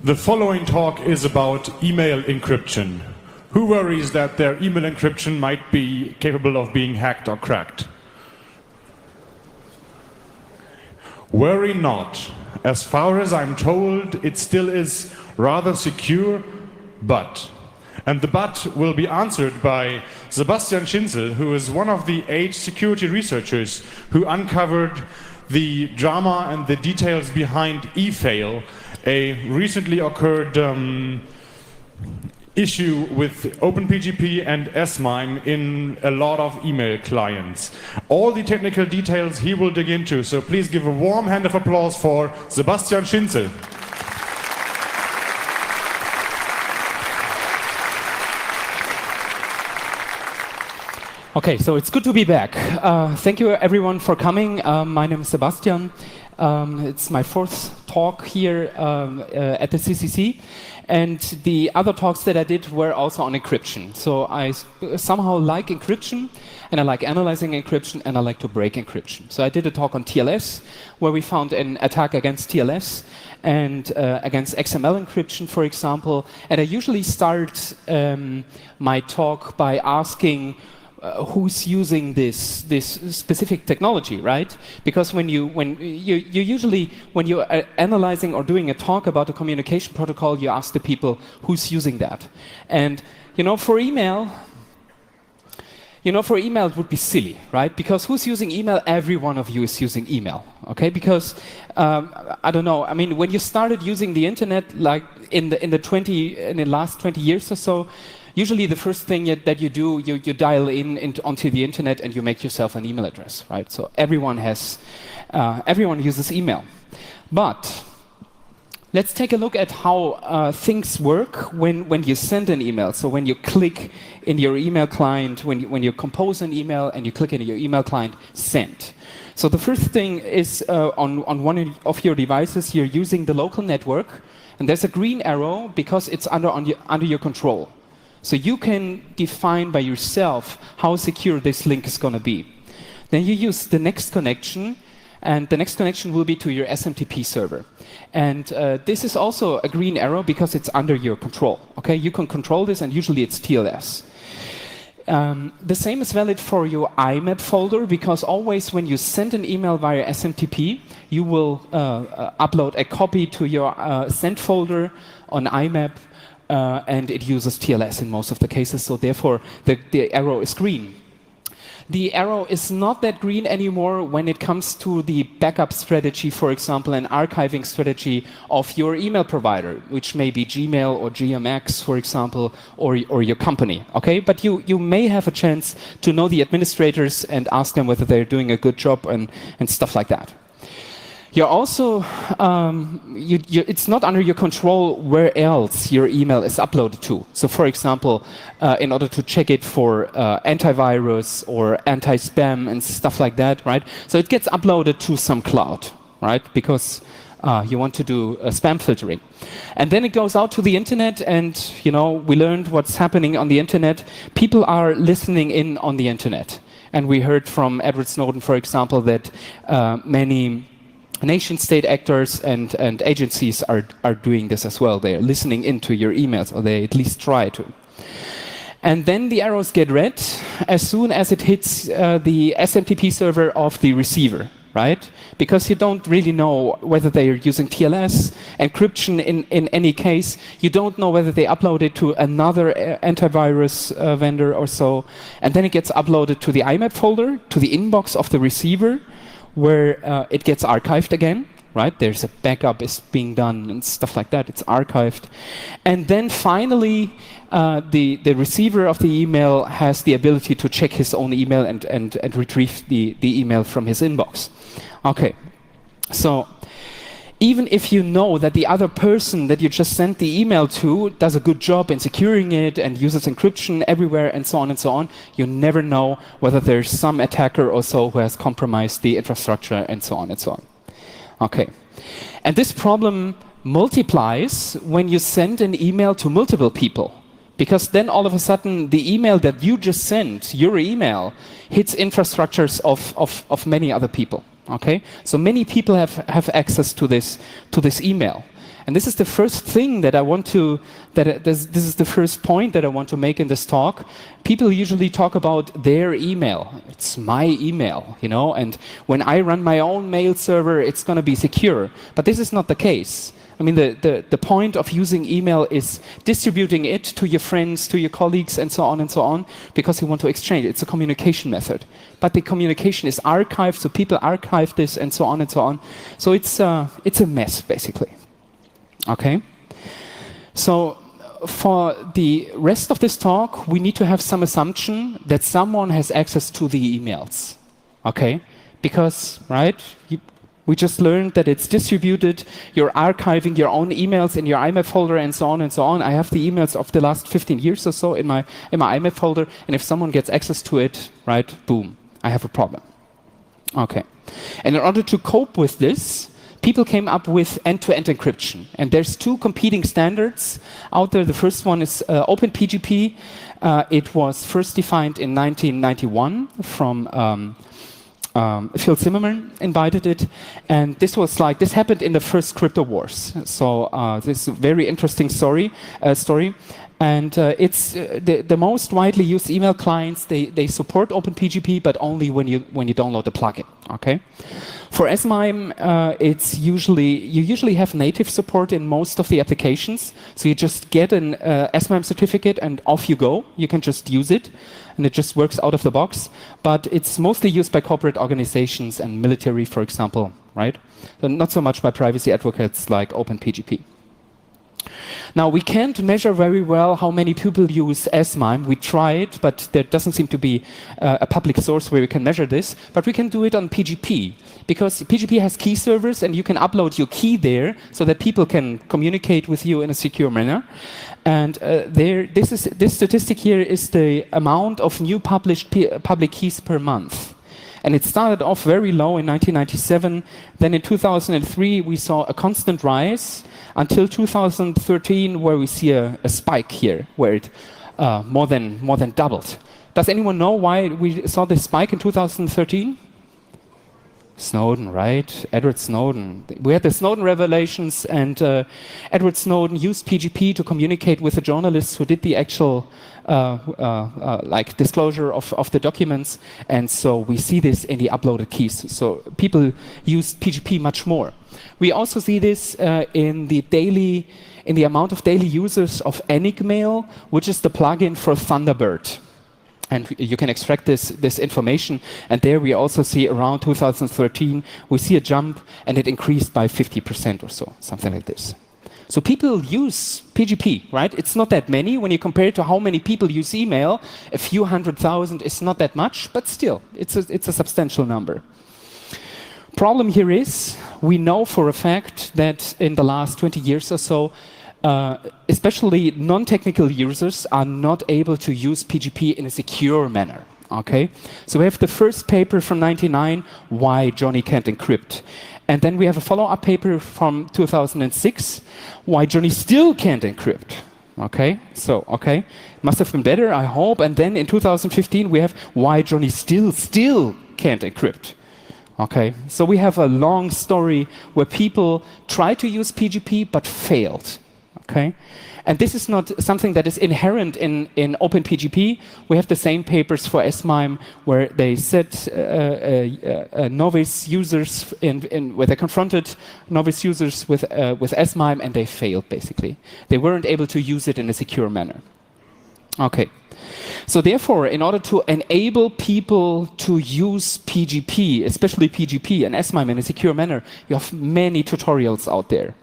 The following talk is about email encryption. Who worries that their email encryption might be capable of being hacked or cracked? Worry not. As far as I'm told, it still is rather secure, but. And the but will be answered by Sebastian Schinzel, who is one of the 8 security researchers who uncovered the drama and the details behind eFail, a recently occurred issue with OpenPGP and S-MIME in a lot of email clients. All the technical details he will dig into, so please give a warm hand of applause for Sebastian Schinzel. Okay, so it's good to be back. Thank you everyone for coming. My name is Sebastian. It's my 4th talk here at the CCC. And the other talks that I did were also on encryption. So I somehow like encryption, and I like analyzing encryption, and I like to break encryption. So I did a talk on TLS, where we found an attack against TLS and against XML encryption, for example. And I usually start my talk by asking who's using this specific technology, right? Because when you're analyzing or doing a talk about a communication protocol, you ask the people who's using that. And for email, it would be silly, right? Because who's using email? Every one of you is using email, okay? Because I don't know. I mean, when you started using the internet, like in the last 20 years or so, usually the first thing that you do, you dial onto the internet and you make yourself an email address, right? So everyone uses email. But let's take a look at how things work when you send an email. So when you click in your email client, when you compose an email and you click in your email client, send. So the first thing is on one of your devices, you're using the local network, and there's a green arrow because it's under your control. So you can define by yourself how secure this link is going to be. Then you use the next connection, and the next connection will be to your SMTP server. And this is also a green arrow because it's under your control. Okay, you can control this, and usually it's TLS. The same is valid for your IMAP folder, because always when you send an email via SMTP, you will upload a copy to your send folder on IMAP. And it uses TLS in most of the cases, so therefore the arrow is green. The arrow is not that green anymore when it comes to the backup strategy, for example, an archiving strategy of your email provider, which may be Gmail or GMX, for example, or your company. Okay, but you may have a chance to know the administrators and ask them whether they're doing a good job and stuff like that. You're also, it's not under your control where else your email is uploaded to. So for example, in order to check it for antivirus or anti-spam and stuff like that, right? So it gets uploaded to some cloud, right? Because you want to do spam filtering. And then it goes out to the internet, and we learned what's happening on the internet. People are listening in on the internet. And we heard from Edward Snowden, for example, that many nation-state actors and agencies are doing this as well. They're listening into your emails, or they at least try to. And then the arrows get red as soon as it hits the SMTP server of the receiver, right? Because you don't really know whether they are using TLS, encryption in any case. You don't know whether they upload it to another antivirus vendor or so. And then it gets uploaded to the IMAP folder, to the inbox of the receiver, where it gets archived again, right? There's a backup is being done and stuff like that. It's archived. And then finally, the receiver of the email has the ability to check his own email and retrieve the email from his inbox. Okay, so even if you know that the other person that you just sent the email to does a good job in securing it and uses encryption everywhere and so on, you never know whether there's some attacker or so who has compromised the infrastructure and so on and so on. Okay, and this problem multiplies when you send an email to multiple people, because then all of a sudden the email that you just sent, your email, hits infrastructures of many other people. Okay, so many people have access to this email, And this is the first thing that I want to, this is the first point that I want to make in this talk. People usually talk about their email. It's my email, you know, and when I run my own mail server, it's going to be secure. But this is not the case. I mean, the point of using email is distributing it to your friends, to your colleagues, and so on, because you want to exchange. It's a communication method. But the communication is archived, so people archive this, and so on. So it's a mess, basically. Okay? So for the rest of this talk, we need to have some assumption that someone has access to the emails. Okay? Because, right, we just learned that it's distributed. You're archiving your own emails in your IMAP folder and so on. I have the emails of the last 15 years or so in my IMAP folder, and if someone gets access to it, right, boom, I have a problem. Okay. And in order to cope with this, people came up with end-to-end encryption. And there's two competing standards out there. The first one is OpenPGP. It was first defined in 1991 from Phil Zimmerman invited it, and this happened in the first crypto wars. So this is a very interesting story. And it's the most widely used email clients. They support OpenPGP, but only when you download the plugin. Okay. For SMIME, you usually have native support in most of the applications. So you just get an SMIME certificate and off you go. You can just use it, and it just works out of the box. But it's mostly used by corporate organizations and military, for example, right? So not so much by privacy advocates like OpenPGP. Now, we can't measure very well how many people use SMIME. We tried, but there doesn't seem to be a public source where we can measure this. But we can do it on PGP, because PGP has key servers, and you can upload your key there so that people can communicate with you in a secure manner. And this statistic here is the amount of new published public keys per month. And it started off very low in 1997. Then in 2003, we saw a constant rise until 2013, where we see a spike here, where it more than doubled. Does anyone know why we saw this spike in 2013? Snowden, right? Edward Snowden. We had the Snowden revelations, and Edward Snowden used PGP to communicate with the journalists who did the actual disclosure of the documents, and so we see this in the uploaded keys. So people use PGP much more. We also see this in the amount of daily users of Enigmail, which is the plugin for Thunderbird. And you can extract this information, and there we also see around 2013, we see a jump, and it increased by 50% or so, something like this. So people use PGP, right? It's not that many. When you compare it to how many people use email, a few 100,000 is not that much, but still, it's a substantial number. Problem here is, we know for a fact that in the last 20 years or so, especially non-technical users are not able to use PGP in a secure manner. Okay, so we have the first paper from '99, why Johnny can't encrypt, and then we have a follow-up paper from 2006, why Johnny still can't encrypt. Okay, so must have been better, I hope. And then in 2015 we have why Johnny still can't encrypt. Okay, so we have a long story where people try to use PGP but failed. Okay, and this is not something that is inherent in OpenPGP. We have the same papers for SMIME where they set novice users where they confronted novice users with SMIME, and they failed basically. They weren't able to use it in a secure manner. Okay. So therefore, in order to enable people to use PGP, especially PGP and SMIME in a secure manner, you have many tutorials out there.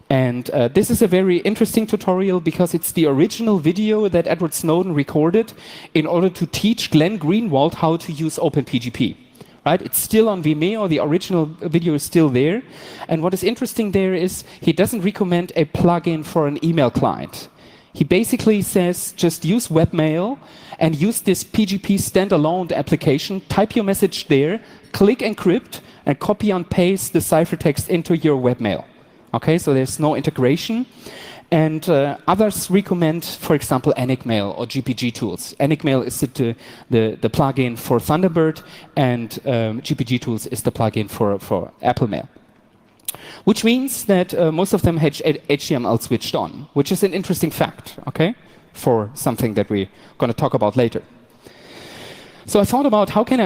And this is a very interesting tutorial because it's the original video that Edward Snowden recorded in order to teach Glenn Greenwald how to use OpenPGP. Right? It's still on Vimeo, the original video is still there. And what is interesting there is he doesn't recommend a plugin for an email client. He basically says, just use webmail and use this PGP standalone application, type your message there, click encrypt, and copy and paste the ciphertext into your webmail. Okay, so there's no integration. And others recommend, for example, Enigmail or GPG tools. Enigmail is the plugin for Thunderbird, and GPG tools is the plugin for Apple Mail. which means that most of them had HTML switched on, which is an interesting fact, okay, for something that we're going to talk about later. So I thought about how can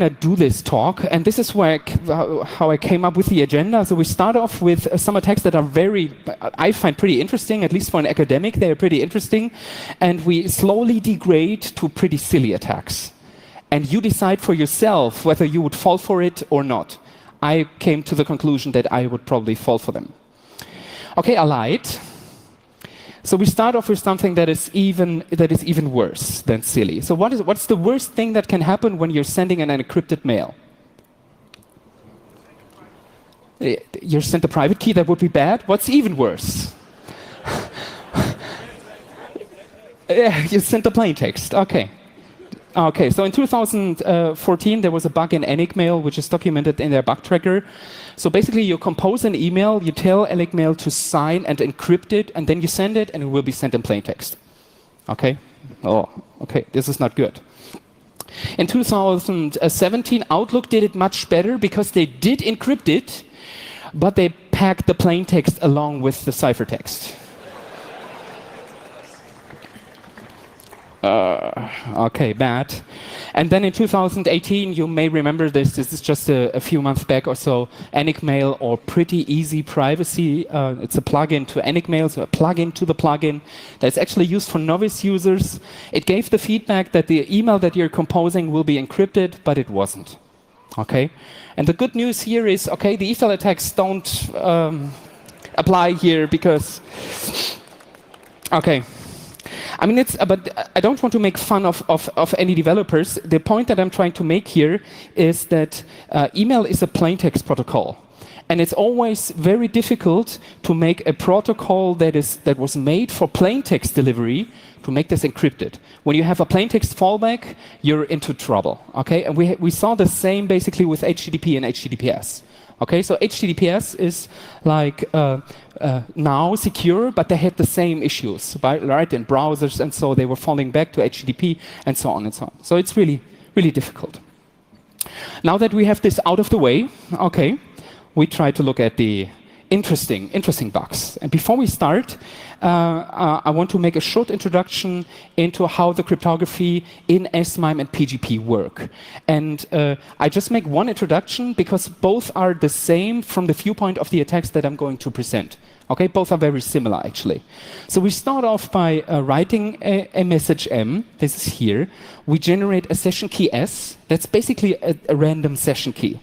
I do this talk, and this is where how I came up with the agenda. So we start off with some attacks that are I find pretty interesting, at least for an academic, they are pretty interesting, and we slowly degrade to pretty silly attacks. And you decide for yourself whether you would fall for it or not. I came to the conclusion that I would probably fall for them. Okay, I lied. So we start off with something that is even worse than silly. So what's the worst thing that can happen when you're sending an encrypted mail? You're sent a private key, that would be bad. What's even worse? You sent a plain text. Okay. Okay, so in 2014, there was a bug in Enigmail, which is documented in their bug tracker. So basically, you compose an email, you tell Enigmail to sign and encrypt it, and then you send it, and it will be sent in plain text. Okay? Oh, okay, this is not good. In 2017, Outlook did it much better because they did encrypt it, but they packed the plain text along with the ciphertext. Okay, bad. And then in 2018, you may remember this is just a few months back or so, Enigmail or Pretty Easy Privacy. It's a plugin to Enigmail, so a plugin to the plugin that's actually used for novice users. It gave the feedback that the email that you're composing will be encrypted, but it wasn't. Okay? And the good news here is, okay, the ethel attacks don't apply here because, okay. I mean, but I don't want to make fun of any developers. The point that I'm trying to make here is that email is a plain text protocol. And it's always very difficult to make a protocol that was made for plain text delivery to make this encrypted. When you have a plain text fallback, you're into trouble. Okay? And we saw the same basically with HTTP and HTTPS. Okay, so HTTPS is like now secure, but they had the same issues, right, in browsers, and so they were falling back to HTTP, and so on and so on. So it's really, really difficult. Now that we have this out of the way, okay, we try to look at the interesting bugs. And before we start, I want to make a short introduction into how the cryptography in SMIME and PGP work. And I just make one introduction because both are the same from the viewpoint of the attacks that I'm going to present. Okay, both are very similar actually. So we start off by writing a message M. This is here. We generate a session key S. That's basically a random session key.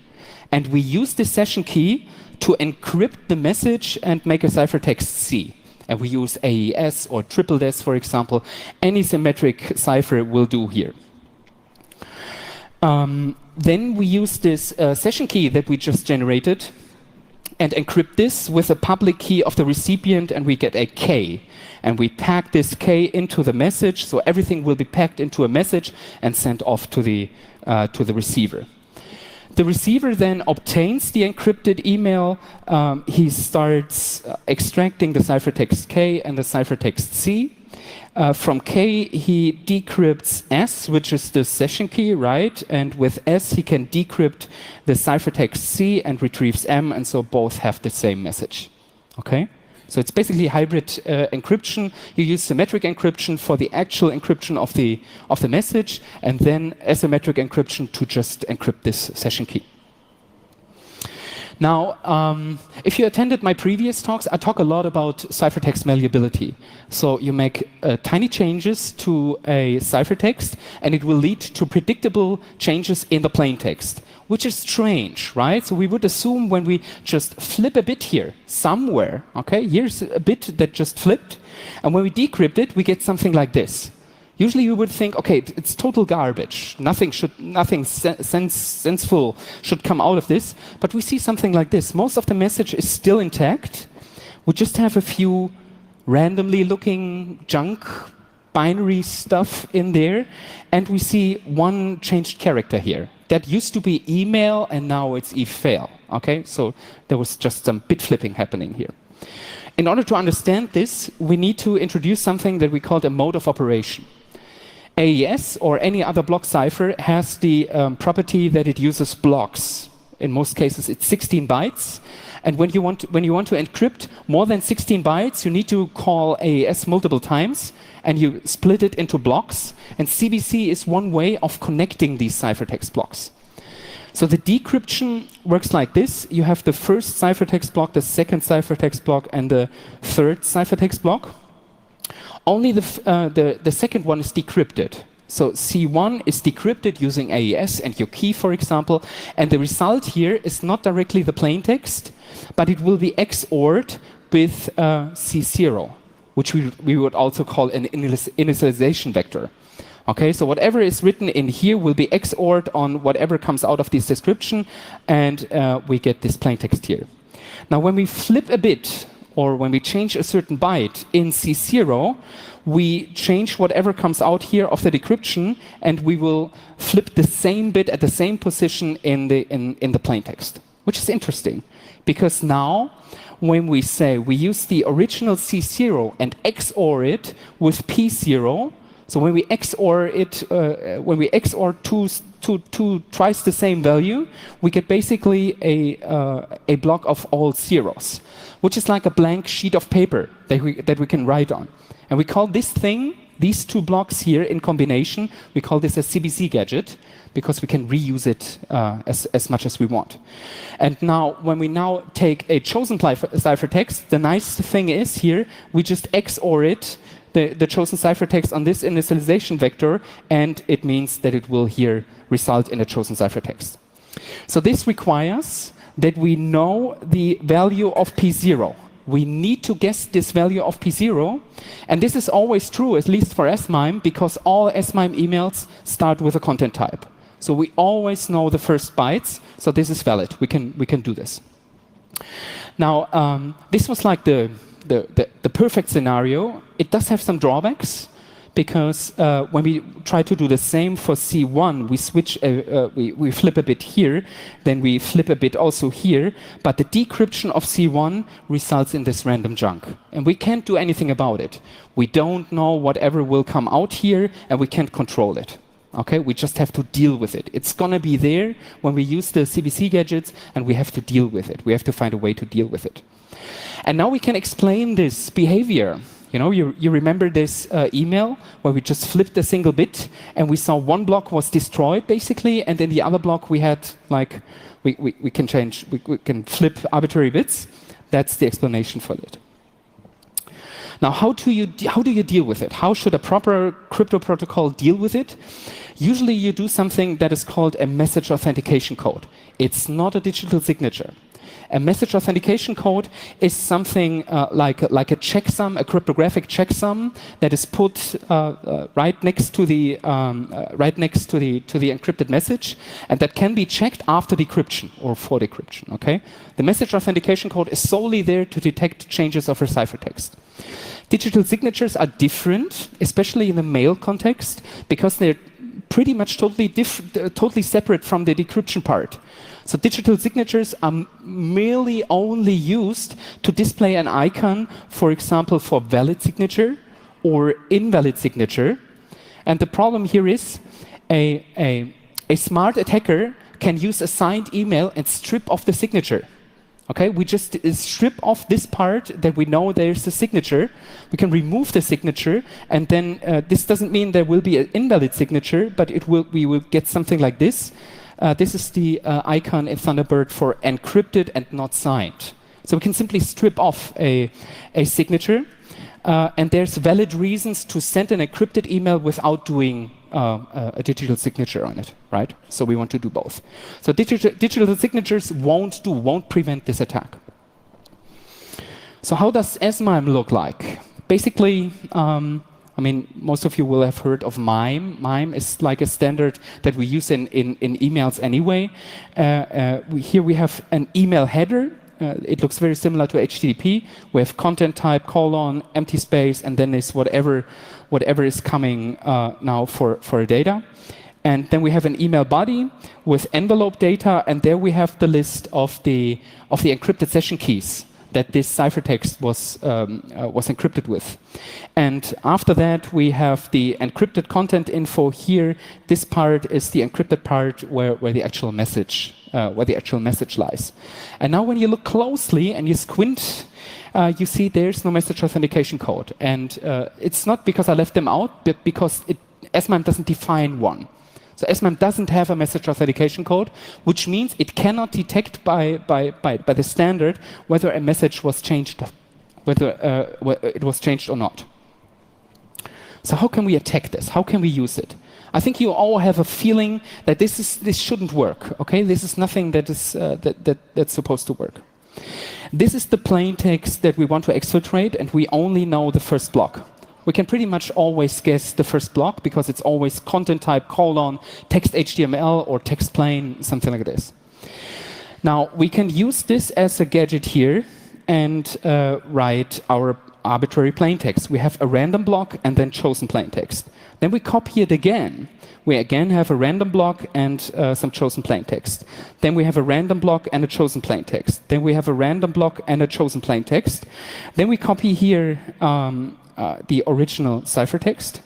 And we use this session key to encrypt the message and make a ciphertext C. And we use AES or triple S, for example. Any symmetric cipher will do here. Then we use this session key that we just generated and encrypt this with a public key of the recipient, and we get a K. And we pack this K into the message, so everything will be packed into a message and sent off to the receiver. The receiver then obtains the encrypted email. He starts extracting the ciphertext K and the ciphertext C. From K, he decrypts S, which is the session key, right? And with S, he can decrypt the ciphertext C and retrieves M, and so both have the same message. Okay? So it's basically hybrid encryption. You use symmetric encryption for the actual encryption of the message, and then asymmetric encryption to just encrypt this session key. Now, if you attended my previous talks, I talk a lot about ciphertext malleability. So you make tiny changes to a ciphertext, and it will lead to predictable changes in the plain text, which is strange, right? So we would assume when we just flip a bit here, somewhere, okay? Here's a bit that just flipped, and when we decrypt it, we get something like this. Usually you would think, okay, it's total garbage. Nothing senseful should come out of this. But we see something like this. Most of the message is still intact. We just have a few randomly looking junk binary stuff in there. And we see one changed character here. That used to be email, and now it's efail. Okay, so there was just some bit flipping happening here. In order to understand this, we need to introduce something that we call a mode of operation. AES or any other block cipher has the property that it uses blocks In most cases, it's 16 bytes. And when you want to encrypt more than 16 bytes, you need to call AES multiple times, and you split it into blocks. And CBC is one way of connecting these ciphertext blocks. So the decryption works like this. You have the first ciphertext block, the second ciphertext block, and the third ciphertext block. Only the second one is decrypted. So C1 is decrypted using AES and your key, for example, and the result here is not directly the plain text, but it will be XORed with C0, which we would also call an initialization vector. Okay, so whatever is written in here will be XORed on whatever comes out of this description, and we get this plain text here. Now, when we flip a bit, or when we change a certain byte in C0, we change whatever comes out here of the decryption, and we will flip the same bit at the same position in the plain text, which is interesting, because now when we say we use the original C0 and XOR it with P0, so when we XOR it, when we XOR two twice the same value, we get basically a block of all zeros, which is like a blank sheet of paper that we can write on. And we call this thing, these two blocks here in combination, we call this a CBC gadget, because we can reuse it as much as we want. And now, when we now take a chosen ciphertext, the nice thing is here, we just XOR it, the chosen ciphertext on this initialization vector, and it means that it will here result in a chosen ciphertext. So this requires that we know the value of P0. We need to guess this value of P0, and this is always true, at least for SMIME, because all SMIME emails start with a content type. So we always know the first bytes, so this is valid. We can do this. Now, this was like the perfect scenario. It does have some drawbacks, because when we try to do the same for C1, we switch, we flip a bit here, then we flip a bit also here, but the decryption of C1 results in this random junk. And we can't do anything about it. We don't know whatever will come out here, and we can't control it. Okay, we just have to deal with it. It's going to be there when we use the CBC gadgets, and we have to deal with it. We have to find a way to deal with it. And now we can explain this behavior. You know, you remember this email where we just flipped a single bit, and we saw one block was destroyed, basically, and in the other block we had, like, we can change, we can flip arbitrary bits. That's the explanation for it. Now, how do you deal with it? How should a proper crypto protocol deal with it? Usually you do something that is called a message authentication code. It's not a digital signature. A message authentication code is something like a checksum, a cryptographic checksum that is put right next to the encrypted message, and that can be checked after decryption or for decryption. Okay, the message authentication code is solely there to detect changes of a ciphertext. Digital signatures are different, especially in the mail context, because they're pretty much totally separate from the decryption part. So digital signatures are merely only used to display an icon, for example, for valid signature or invalid signature. And the problem here is a smart attacker can use a signed email and strip off the signature. Okay, we just strip off this part that we know there's a signature. We can remove the signature, and then this doesn't mean there will be an invalid signature, but we will get something like this. This is the icon in Thunderbird for encrypted and not signed. So we can simply strip off a signature, and there's valid reasons to send an encrypted email without doing a digital signature on it, right? So we want to do both. So digital signatures won't prevent this attack. So how does SMIME look like? Basically, I mean, most of you will have heard of MIME. MIME is like a standard that we use in emails anyway. Here we have an email header. It looks very similar to HTTP. We have content type, colon, empty space, and then is whatever is coming now for data. And then we have an email body with envelope data, and there we have the list of the encrypted session keys that this ciphertext was encrypted with. And after that, we have the encrypted content info here. This part is the encrypted part where the actual message lies. And now when you look closely and you squint, you see there's no message authentication code. And it's not because I left them out, but because SMIME doesn't define one. So SMIME doesn't have a message authentication code, which means it cannot detect by the standard whether a message was changed, whether it was changed or not. So how can we attack this? How can we use it? I think you all have a feeling that this shouldn't work. Okay, this is nothing that is that's supposed to work. This is the plain text that we want to exfiltrate, and we only know the first block. We can pretty much always guess the first block because it's always content type : text HTML or text plain, something like this. Now we can use this as a gadget here and write our arbitrary plain text. We have a random block and then chosen plain text. Then we copy it again. We again have a random block and some chosen plain text. Then we have a random block and a chosen plain text. Then we have a random block and a chosen plain text. Then we copy here the original ciphertext.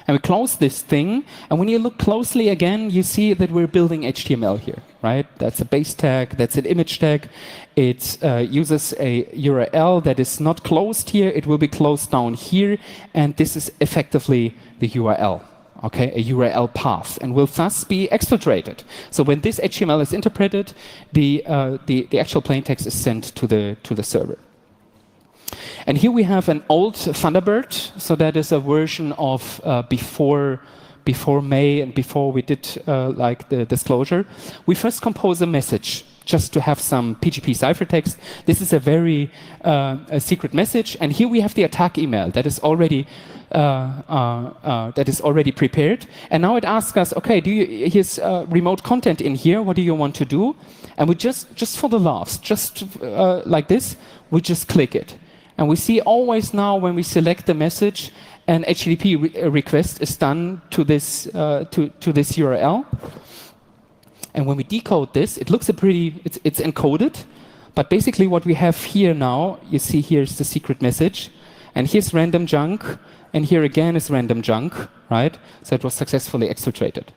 And we close this thing. And when you look closely again, you see that we're building HTML here, right? That's a base tag. That's an image tag. It uses a URL that is not closed here. It will be closed down here. And this is effectively the URL. Okay, a URL path, and will thus be exfiltrated. So when this HTML is interpreted, the actual plain text is sent to the server. And here we have an old Thunderbird. So that is a version of before May and before we did like the disclosure. We first compose a message just to have some PGP ciphertext. This is a very a secret message, and here we have the attack email that is already prepared. And now it asks us, okay, here's remote content in here. What do you want to do? And we just for the laughs, just like this, we just click it. And we see always now when we select the message, an HTTP request is done to this URL. And when we decode this, it looks it's encoded. But basically what we have here now, you see here's the secret message. And here's random junk. And here again is random junk, right? So it was successfully exfiltrated.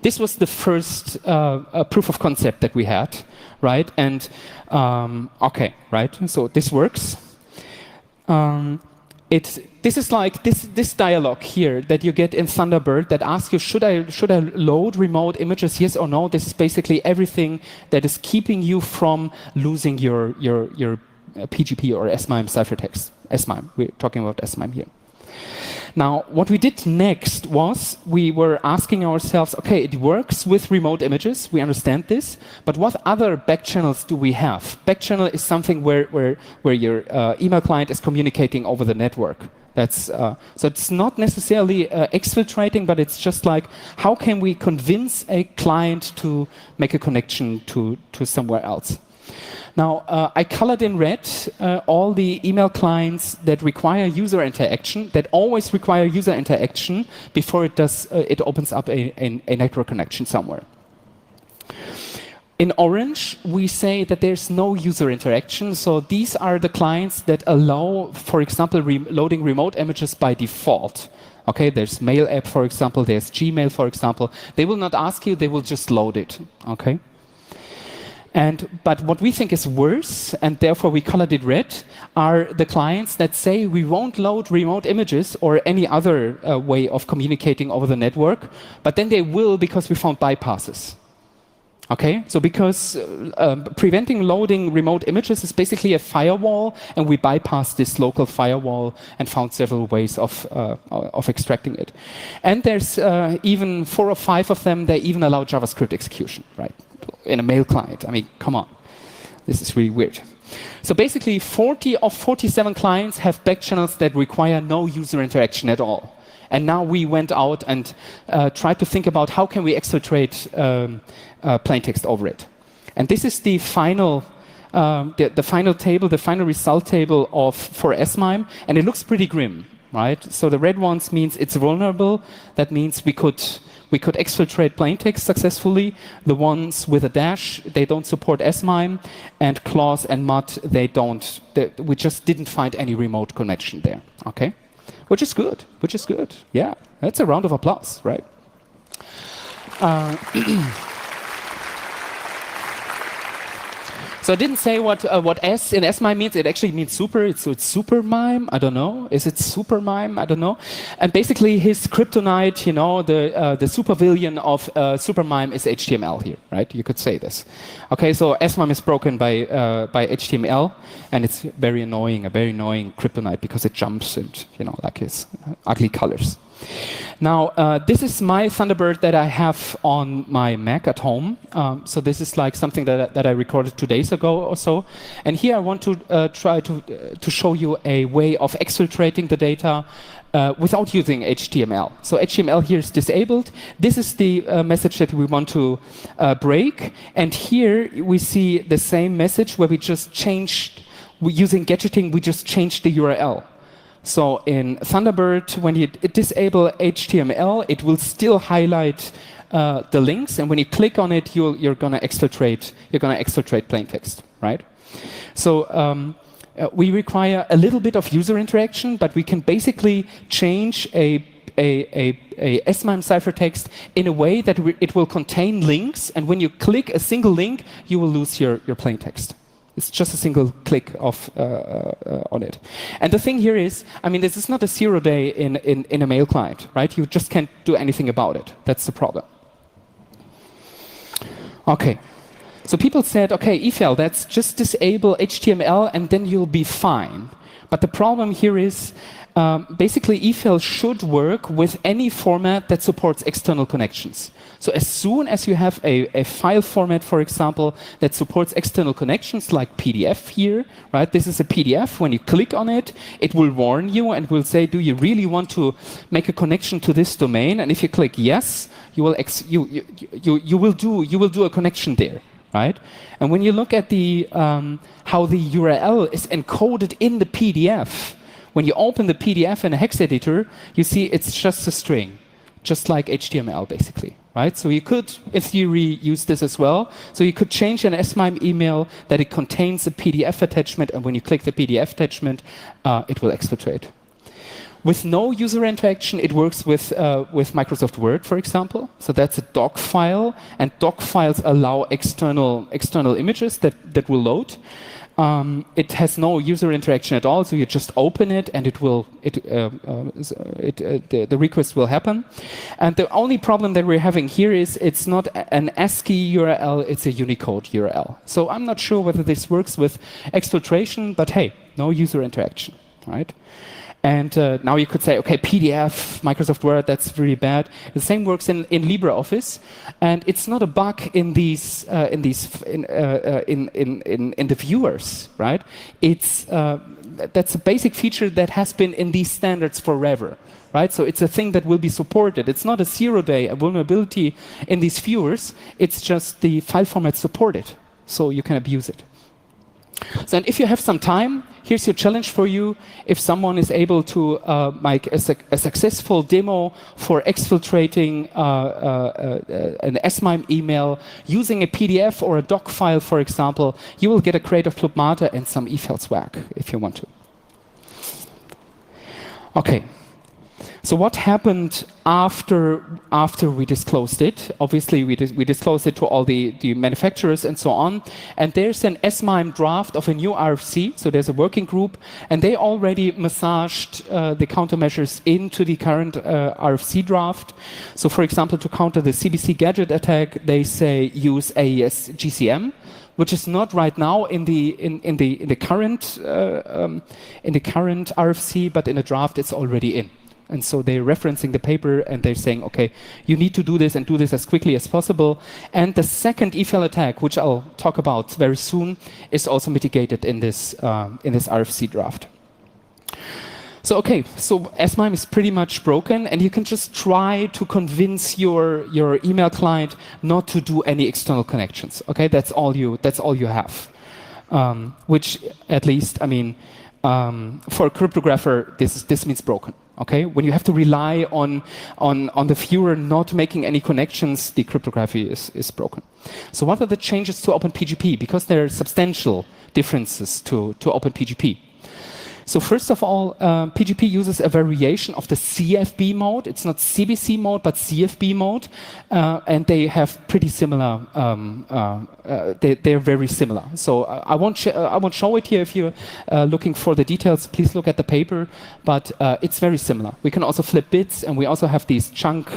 This was the first proof of concept that we had, right? And okay, right? So this works. This is like this dialogue here that you get in Thunderbird that asks you, should I load remote images, yes or no? This is basically everything that is keeping you from losing your PGP or SMIME ciphertext. SMIME, we're talking about SMIME here. Now, what we did next was we were asking ourselves, okay, it works with remote images, we understand this, but what other backchannels do we have? Backchannel is something where your email client is communicating over the network. That's so it's not necessarily exfiltrating, but it's just like, how can we convince a client to make a connection to somewhere else? Now, I colored in red all the email clients that require user interaction, that always require user interaction before it opens up a network connection somewhere. In orange, we say that there's no user interaction. So these are the clients that allow, for example, loading remote images by default. Okay, there's Mail app, for example. There's Gmail, for example. They will not ask you. They will just load it. Okay. But what we think is worse, and therefore we colored it red, are the clients that say we won't load remote images or any other way of communicating over the network, but then they will because we found bypasses. Okay, so because preventing loading remote images is basically a firewall, and we bypassed this local firewall and found several ways of extracting it. And there's even 4 or 5 of them, they even allow JavaScript execution, right? In a mail client. I mean, come on. This is really weird. So basically, 40 of 47 clients have backchannels that require no user interaction at all. And now we went out and tried to think about how can we exfiltrate plain text over it. And this is the final final table, the final result table for SMIME, and it looks pretty grim, right? So the red ones means it's vulnerable. That means we We could exfiltrate plaintext successfully. The ones with a dash, they don't support SMIME, and clause and mud, they don't. We just didn't find any remote connection there. Okay, which is good. Which is good. Yeah, that's a round of applause, right? So I didn't say what S in SMIME means. It actually means super. So it's super mime. I don't know. Is it super mime? I don't know. And basically, his kryptonite, you know, the supervillain of super mime is HTML here, right? You could say this. Okay, so SMIME is broken by HTML, and it's very annoying, a very annoying kryptonite because it jumps and, you know, like his ugly colors. Now, this is my Thunderbird that I have on my Mac at home. So this is like something that I recorded 2 days ago or so. And here I want to try to show you a way of exfiltrating the data without using HTML. So HTML here is disabled. This is the message that we want to break. And here we see the same message where we just changed, using gadgeting, we just changed the URL. So in Thunderbird, when you disable HTML, it will still highlight the links, and when you click on it, you're going to exfiltrate plain text, right? So we require a little bit of user interaction, but we can basically change a SMIME ciphertext in a way that it will contain links, and when you click a single link, you will lose your plain text. It's just a single click on it. And the thing here is, I mean, this is not a 0 day in a mail client, right? You just can't do anything about it. That's the problem. Okay. So people said, okay, eval, that's just disable HTML and then you'll be fine. But the problem here is, basically, eval should work with any format that supports external connections. So as soon as you have a file format, for example, that supports external connections, like PDF here, right? This is a PDF. When you click on it, it will warn you and will say, do you really want to make a connection to this domain? And if you click yes, you will do a connection there, right? And when you look at the how the URL is encoded in the PDF, when you open the PDF in a hex editor, you see it's just a string, just like HTML, basically, right? So you could, in theory, use this as well. So you could change an SMIME email that it contains a PDF attachment, and when you click the PDF attachment, it will exfiltrate. With no user interaction, it works with Microsoft Word, for example. So that's a doc file, and doc files allow external images that will load. It has no user interaction at all, so you just open it and the request will happen. And the only problem that we're having here is it's not an ASCII URL, it's a Unicode URL. So I'm not sure whether this works with exfiltration, but hey, no user interaction, right? And now you could say, okay, PDF, Microsoft Word, that's really bad. The same works in LibreOffice, and it's not a bug in the viewers, right? It's that's a basic feature that has been in these standards forever, right? So it's a thing that will be supported. It's not a 0 day, a vulnerability in these viewers. It's just the file format supported, so you can abuse it. So, and if you have some time, here's your challenge for you. If someone is able to make a successful demo for exfiltrating an SMIME email using a PDF or a doc file, for example, you will get a crate of Club Mate and some eval swag if you want to. Okay. So what happened after we disclosed it? Obviously, we disclosed it to all the manufacturers and so on. And there's an SMIME draft of a new RFC. So there's a working group, and they already massaged the countermeasures into the current RFC draft. So, for example, to counter the CBC gadget attack, they say use AES GCM, which is not right now in the current RFC, but in the draft it's already in. And so they're referencing the paper and they're saying, okay, you need to do this and do this as quickly as possible. And the second eval attack, which I'll talk about very soon, is also mitigated in this RFC draft. So okay, so SMIME is pretty much broken, and you can just try to convince your email client not to do any external connections. Okay, that's all you have. Which, at least, I mean, for a cryptographer, this means broken. Okay, when you have to rely on the viewer not making any connections, the cryptography is broken. So what are the changes to OpenPGP? Because there are substantial differences to OpenPGP. So first of all, PGP uses a variation of the CFB mode. It's not CBC mode, but CFB mode, and they have pretty similar. They're very similar. So I won't show it here. If you're looking for the details, please look at the paper. But it's very similar. We can also flip bits, and we also have these chunk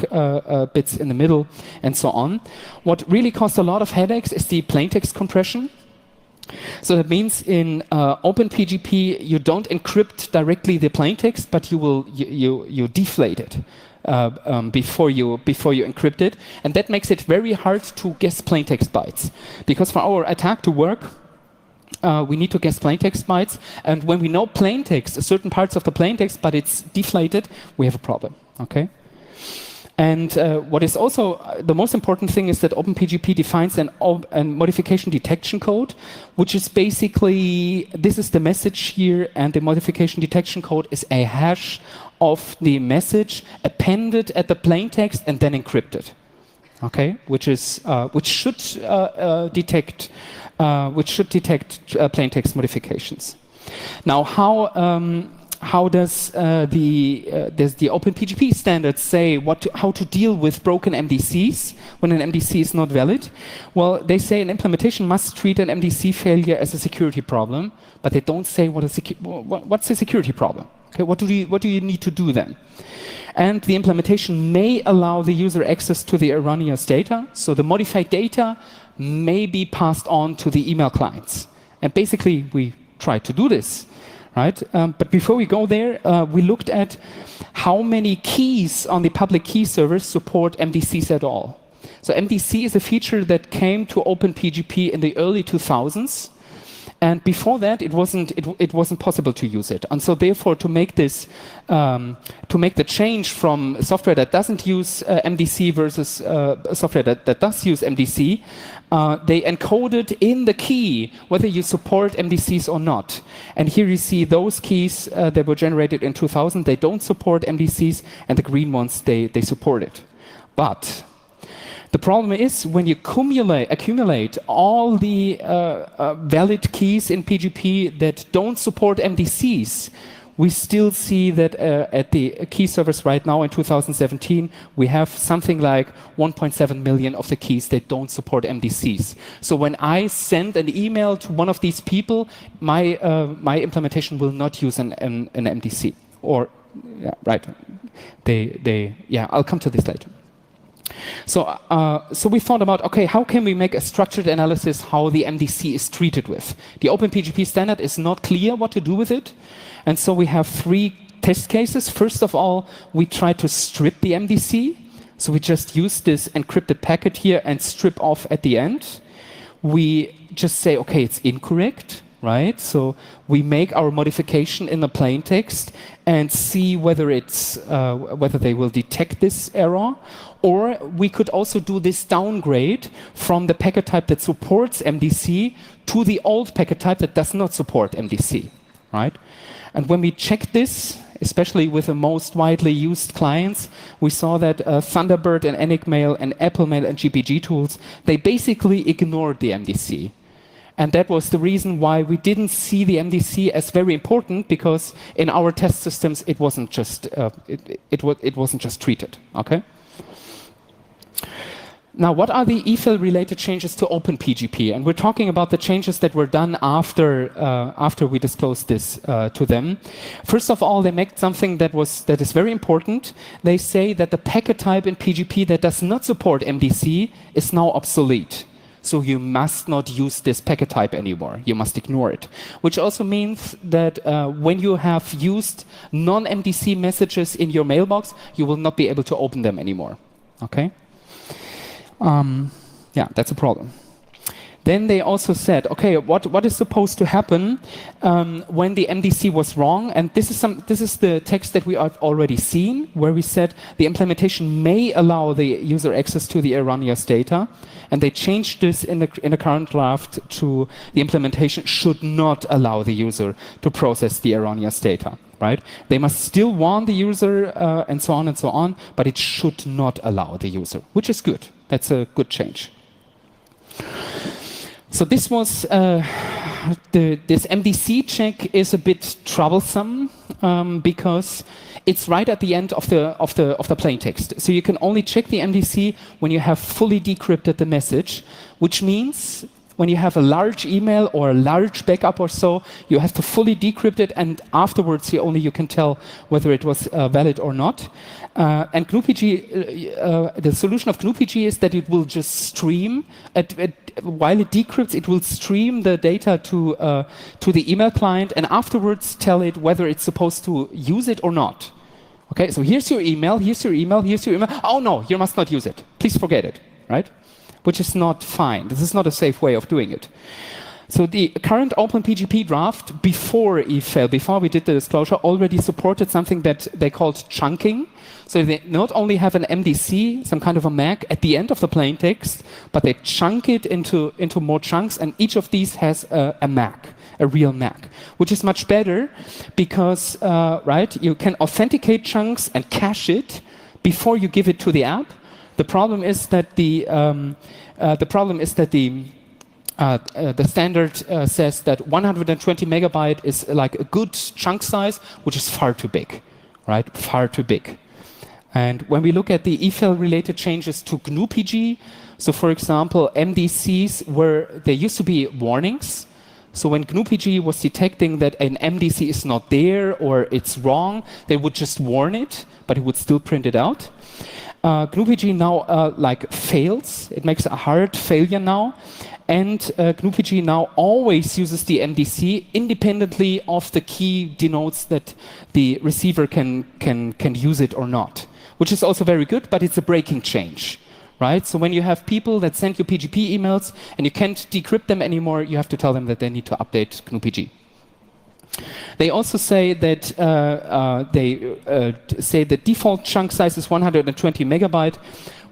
bits in the middle, and so on. What really caused a lot of headaches is the plaintext compression. So that means in OpenPGP you don't encrypt directly the plaintext, but you deflate it before you encrypt it, and that makes it very hard to guess plaintext bytes. Because for our attack to work, we need to guess plaintext bytes, and when we know plaintext, certain parts of the plaintext, but it's deflated, we have a problem. Okay. And what is also the most important thing is that OpenPGP defines a modification detection code, which is basically, this is the message here, and the modification detection code is a hash of the message appended at the plaintext and then encrypted. Okay, which should detect plaintext modifications. Now, how does the OpenPGP standard say how to deal with broken MDCs when an MDC is not valid? Well, they say an implementation must treat an MDC failure as a security problem, but they don't say what's the security problem. Okay, what do you need to do then? And the implementation may allow the user access to the erroneous data, so the modified data may be passed on to the email clients. And basically, we try to do this. Right? But before we go there, we looked at how many keys on the public key servers support MDCs at all. So MDC is a feature that came to OpenPGP in the early 2000s. And before that, it wasn't possible to use it. And so therefore, to make this, to make the change from software that doesn't use MDC versus software that does use MDC, they encoded in the key whether you support MDCs or not. And here you see those keys that were generated in 2000. They don't support MDCs, and the green ones, they support it. But the problem is when you accumulate all the valid keys in PGP that don't support MDCs, we still see that at the key servers right now in 2017, we have something like 1.7 million of the keys that don't support MDCs. So when I send an email to one of these people, my implementation will not use an MDC. Or, yeah, right. I'll come to this later. So we thought about, okay, how can we make a structured analysis how the MDC is treated with? The OpenPGP standard is not clear what to do with it. And so we have 3 test cases. First of all, we try to strip the MDC. So we just use this encrypted packet here and strip off at the end. We just say, okay, it's incorrect, right? So we make our modification in the plaintext and see whether they will detect this error. Or we could also do this downgrade from the packet type that supports MDC to the old packet type that does not support MDC, right? And when we check this, especially with the most widely used clients, we saw that Thunderbird and Enigmail and Applemail and GPG tools, they basically ignored the MDC. And that was the reason why we didn't see the MDC as very important, because in our test systems it wasn't just treated. Okay. Now, what are the EFIL-related changes to OpenPGP? And we're talking about the changes that were done after we disclosed this to them. First of all, they make something that is very important. They say that the packet type in PGP that does not support MDC is now obsolete. So you must not use this packet type anymore. You must ignore it. Which also means that when you have used non-MDC messages in your mailbox, you will not be able to open them anymore. Okay? Yeah, that's a problem. Then they also said, okay, what is supposed to happen when the MDC was wrong? And this is the text that we have already seen, where we said the implementation may allow the user access to the erroneous data, and they changed this in the current draft to the implementation should not allow the user to process the erroneous data. Right? They must still warn the user and so on, but it should not allow the user, which is good. That's a good change. So this was this MDC check is a bit troublesome because it's right at the end of the plain text. So you can only check the MDC when you have fully decrypted the message, which means when you have a large email or a large backup or so, you have to fully decrypt it, and afterwards you can tell whether it was valid or not. And GNU-PG, the solution of GNU-PG is that it will just stream, while it decrypts, it will stream the data to the email client, and afterwards tell it whether it's supposed to use it or not. Okay, so here's your email, here's your email, here's your email. Oh no, you must not use it. Please forget it, right? Which is not fine. This is not a safe way of doing it. So the current OpenPGP draft, before eFail, before we did the disclosure, already supported something that they called chunking. So they not only have an MDC, some kind of a MAC, at the end of the plain text, but they chunk it into more chunks, and each of these has a MAC, a real MAC, which is much better because, right, you can authenticate chunks and cache it before you give it to the app. The problem is that the standard says that 120 megabyte is like a good chunk size, which is far too big, right? Far too big. And when we look at the eFail-related changes to GNU-PG, so for example, MDCs there used to be warnings. So when GNU-PG was detecting that an MDC is not there or it's wrong, they would just warn it, but it would still print it out. GNU-PG now fails. It makes a hard failure now. And GNU-PG now always uses the MDC independently of the key denotes that the receiver can use it or not, which is also very good, but it's a breaking change. Right? So when you have people that send you PGP emails and you can't decrypt them anymore, you have to tell them that they need to update GNU-PG. They also say that the default chunk size is 120 megabyte,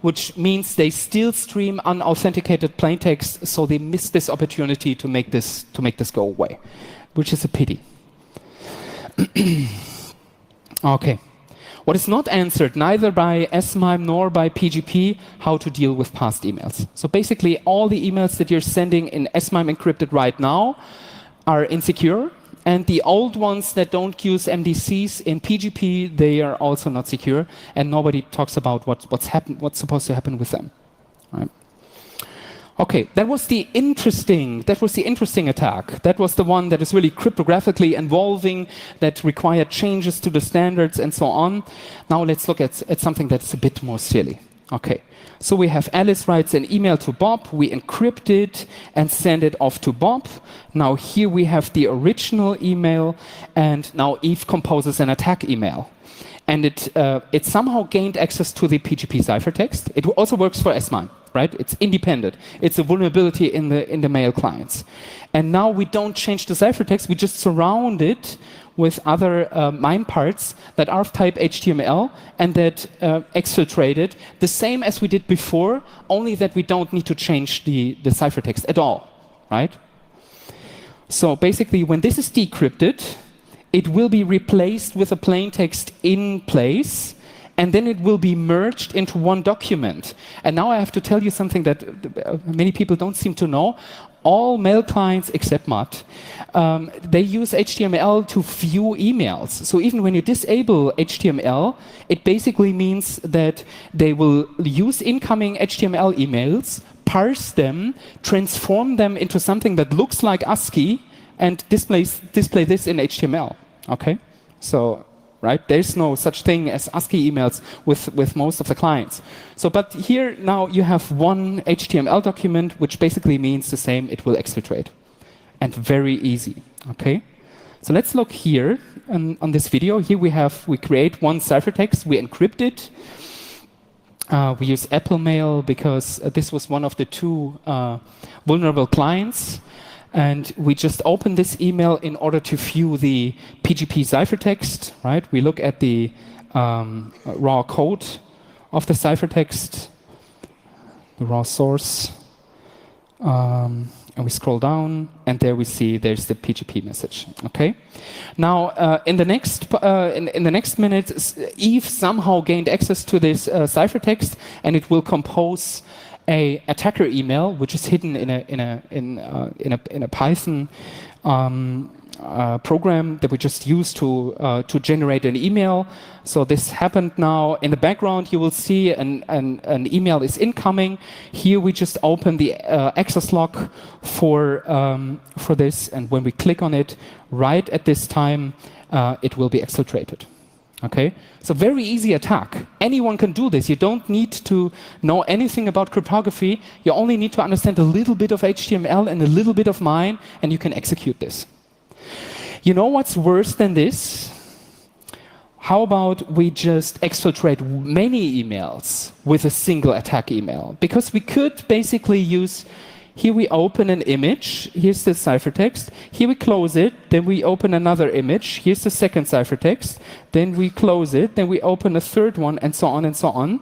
which means they still stream unauthenticated plaintext, so they miss this opportunity to make this go away, which is a pity. Okay. What is not answered neither by SMIME nor by PGP, how to deal with past emails. So basically all the emails that you're sending in SMIME encrypted right now are insecure. And the old ones that don't use MDCs in PGP, they are also not secure, and nobody talks about what's supposed to happen with them. Right? Okay, that was the interesting attack. That was the one that is really cryptographically involving, that required changes to the standards and so on. Now let's look at something that's a bit more silly. Okay. So we have Alice writes an email to Bob, we encrypt it and send it off to Bob. Now here we have the original email, and now Eve composes an attack email. And it somehow gained access to the PGP ciphertext. It also works for SMIME, right? It's independent. It's a vulnerability in the mail clients. And now we don't change the ciphertext, we just surround it with other MIME parts that are of type HTML and that exfiltrate it, the same as we did before, only that we don't need to change the ciphertext at all, right? So basically, when this is decrypted, it will be replaced with a plaintext in place, and then it will be merged into one document. And now I have to tell you something that many people don't seem to know. All mail clients, except MUT, they use HTML to view emails. So even when you disable HTML, it basically means that they will use incoming HTML emails, parse them, transform them into something that looks like ASCII, and display this in HTML. Okay? So, right, there's no such thing as ASCII emails with most of the clients. So, but here now you have one HTML document, which basically means the same, it will exfiltrate. And very easy, okay? So let's look here on this video. Here we create one ciphertext, we encrypt it, We use Apple Mail because this was one of the two vulnerable clients. And we just open this email in order to view the PGP ciphertext, right? We look at the raw code of the ciphertext, the raw source, and we scroll down, and there we see there's the PGP message. Okay. Now, in the next minute, Eve somehow gained access to this ciphertext, and it will compose a attacker email, which is hidden in a Python program that we just use to generate an email. So this happened now. In the background, you will see an email is incoming. Here we just open the access log for this, and when we click on it, right at this time, it will be exfiltrated. Okay, so very easy attack. Anyone can do this. You don't need to know anything about cryptography. You only need to understand a little bit of HTML and a little bit of mine, and you can execute this. You know what's worse than this? How about we just exfiltrate many emails with a single attack email? Because we could basically use, here we open an image, here's the ciphertext, here we close it, then we open another image, here's the second ciphertext, then we close it, then we open a third one, and so on and so on.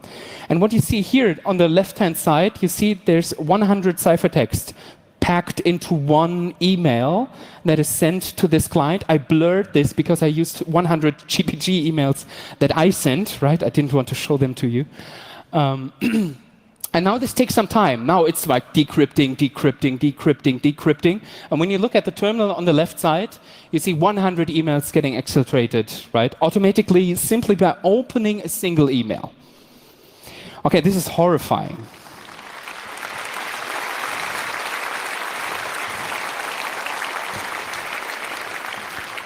And what you see here on the left-hand side, you see there's 100 ciphertext packed into one email that is sent to this client. I blurred this because I used 100 GPG emails that I sent, right? I didn't want to show them to you. And now this takes some time. Now it's like decrypting, decrypting, decrypting, decrypting. And when you look at the terminal on the left side, you see 100 emails getting exfiltrated, right? Automatically, simply by opening a single email. Okay, this is horrifying.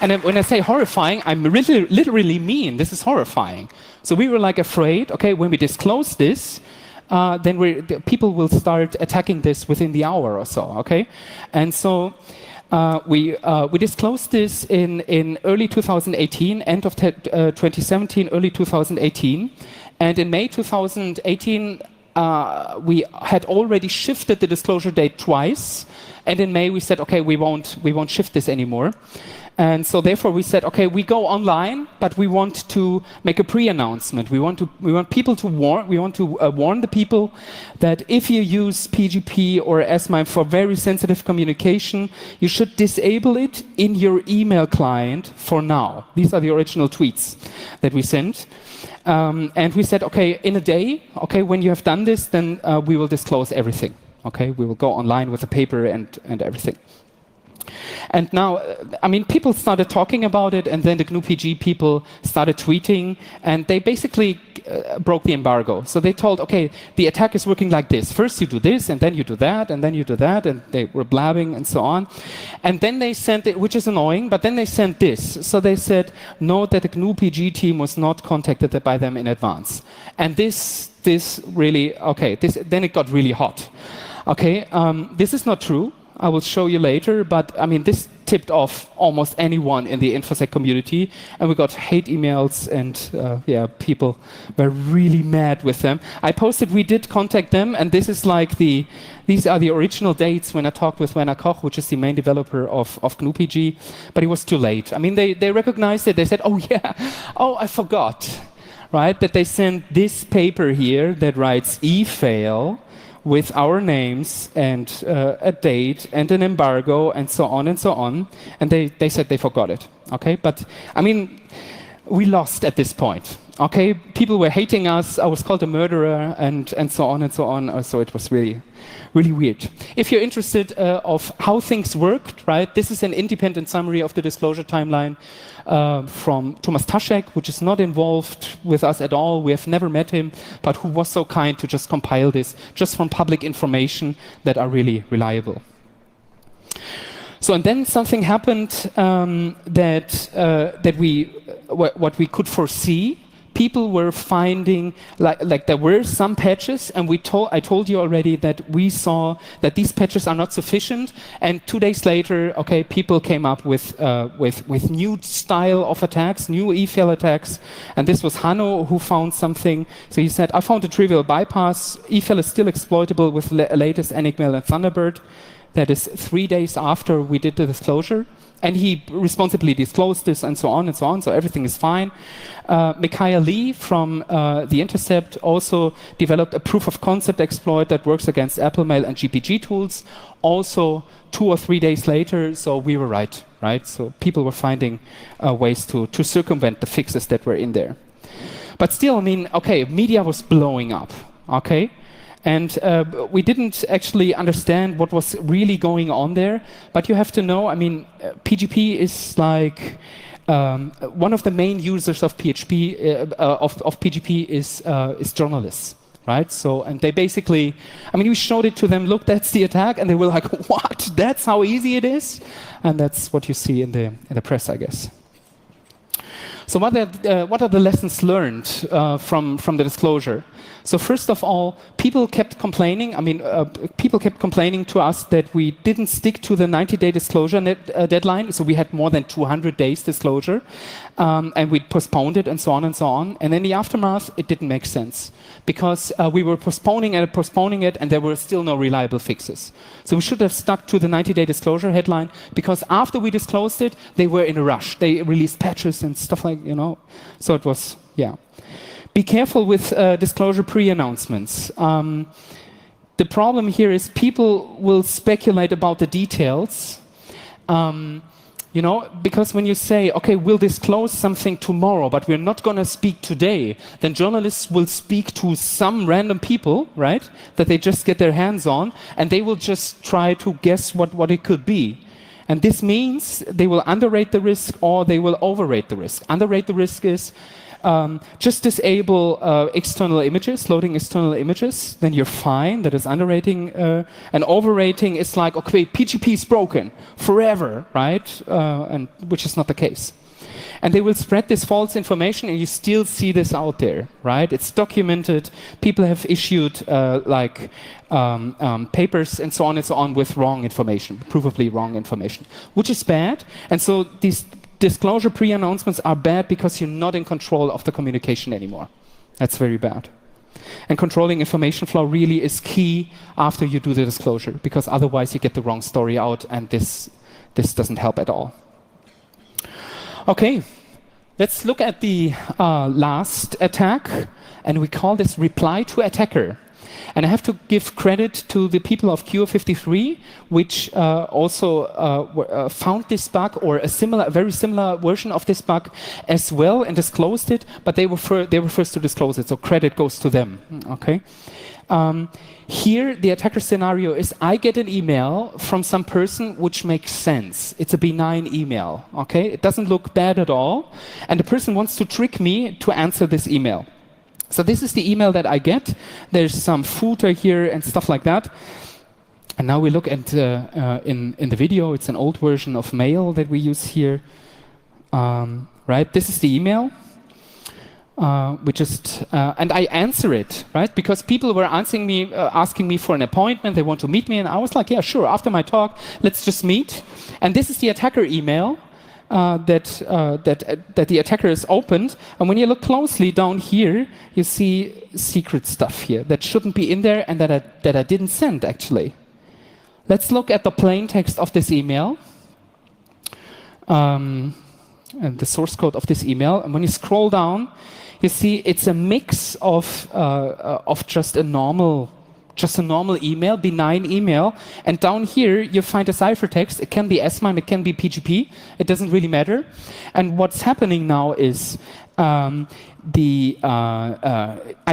And when I say horrifying, I literally mean this is horrifying. So we were like afraid, okay, when we disclose this, then people will start attacking this within the hour or so, okay? And so we disclosed this in early 2018, end of 2017, early 2018. And in May 2018, we had already shifted the disclosure date twice. And in May, we said, okay, we won't shift this anymore. And so therefore we said, okay, we go online, but we want to make a pre-announcement. We want people to warn the people that if you use PGP or SMIME for very sensitive communication, you should disable it in your email client for now. These are the original tweets that we sent. And we said, okay, in a day, okay, when you have done this, then we will disclose everything. Okay, we will go online with a paper and everything. And now, I mean, people started talking about it, and then the GNU-PG people started tweeting, and they basically broke the embargo. So they told, okay, the attack is working like this. First you do this, and then you do that, and then you do that, and they were blabbing and so on. And then they sent it, which is annoying, but then they sent this. So they said, note that the GNU-PG team was not contacted by them in advance. And this really, okay, then it got really hot. Okay, this is not true. I will show you later, but I mean, this tipped off almost anyone in the InfoSec community, and we got hate emails, and people were really mad with them. I posted, we did contact them, and this is like these are the original dates when I talked with Werner Koch, which is the main developer of GNU-PG, but it was too late. I mean, they recognized it. They said, oh yeah, oh, I forgot, right, that they sent this paper here that writes e-fail, with our names and a date and an embargo and so on and so on. And they said they forgot it, okay? But, I mean, we lost at this point, okay? People were hating us, I was called a murderer and so on and so on. So it was really, really weird. If you're interested of how things worked, right? This is an independent summary of the disclosure timeline from Thomas Taschek, which is not involved with us at all. We have never met him, but who was so kind to just compile this just from public information that are really reliable. So, and then something happened what we could foresee people were finding, like there were some patches, and I told you already that we saw that these patches are not sufficient, and 2 days later, okay, people came up with new style of attacks, new e-fail attacks, and this was Hanno who found something. So he said, I found a trivial bypass. E-fail is still exploitable with latest Enigmail and Thunderbird. That is 3 days after we did the disclosure. And he responsibly disclosed this and so on and so on, so everything is fine. Micaiah Lee from The Intercept also developed a proof of concept exploit that works against Apple Mail and GPG tools, also 2 or 3 days later, so we were right? So people were finding ways to circumvent the fixes that were in there. But still, I mean, okay, media was blowing up, okay? And we didn't actually understand what was really going on there. But you have to know, I mean, PGP is like one of the main users of PHP of PGP is journalists, right? So, and they basically, I mean, we showed it to them. Look, that's the attack, and they were like, "What? That's how easy it is?" And that's what you see in the press, I guess. So what are the lessons learned from the disclosure? So first of all, people kept complaining. I mean, people kept complaining to us that we didn't stick to the 90-day disclosure deadline. So we had more than 200 days disclosure, and we postponed it and so on and so on. And in the aftermath, it didn't make sense because we were postponing it, and there were still no reliable fixes. So we should have stuck to the 90-day disclosure headline because after we disclosed it, they were in a rush. They released patches and stuff like, you know. So it was, yeah. Be careful with disclosure pre-announcements. The problem here is people will speculate about the details, you know, because when you say, okay, we'll disclose something tomorrow, but we're not going to speak today, then journalists will speak to some random people, right, that they just get their hands on, and they will just try to guess what it could be. And this means they will underrate the risk or they will overrate the risk. Underrate the risk is just disable external images, loading external images, then you're fine. That is underrating. And overrating is like, okay, PGP is broken forever, right? And which is not the case. And they will spread this false information, and you still see this out there, right? It's documented. People have issued papers and so on with wrong information, provably wrong information, which is bad. And so these disclosure pre-announcements are bad because you're not in control of the communication anymore. That's very bad. And controlling information flow really is key after you do the disclosure, because otherwise you get the wrong story out, and this doesn't help at all. Okay, let's look at the last attack, and we call this reply to attacker. And I have to give credit to the people of Q53, which also found this bug, or a very similar version of this bug as well, and disclosed it. But they were first to disclose it, so credit goes to them. Okay. Here, the attacker scenario is: I get an email from some person which makes sense. It's a benign email. Okay, it doesn't look bad at all, and the person wants to trick me to answer this email. So this is the email that I get. There's some footer here and stuff like that. And now we look at in the video. It's an old version of mail that we use here. Right? This is the email. And I answer it, right? Because people were asking me for an appointment. They want to meet me, and I was like, yeah, sure. After my talk, let's just meet. And this is the attacker email. That the attacker has opened, and when you look closely down here, you see secret stuff here that shouldn't be in there, and that I didn't send actually. Let's look at the plain text of this email, and the source code of this email. And when you scroll down, you see it's a mix of just a normal email, benign email, and down here you find a ciphertext. It can be S-MIME, it can be PGP, it doesn't really matter. And what's happening now is I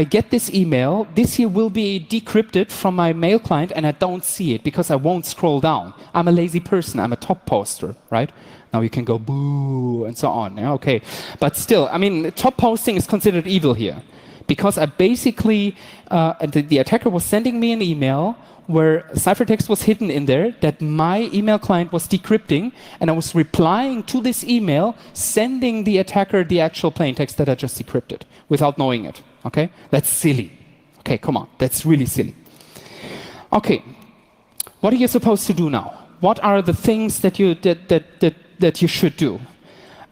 get this email. This here will be decrypted from my mail client, and I don't see it because I won't scroll down. I'm a lazy person, I'm a top poster, right? Now you can go boo and so on. Yeah, okay, but still, I mean, top posting is considered evil here, because I basically, the attacker was sending me an email where ciphertext was hidden in there that my email client was decrypting, and I was replying to this email, sending the attacker the actual plain text that I just decrypted without knowing it. Okay, that's silly. Okay, come on, that's really silly. Okay, what are you supposed to do now? What are the things that you should do?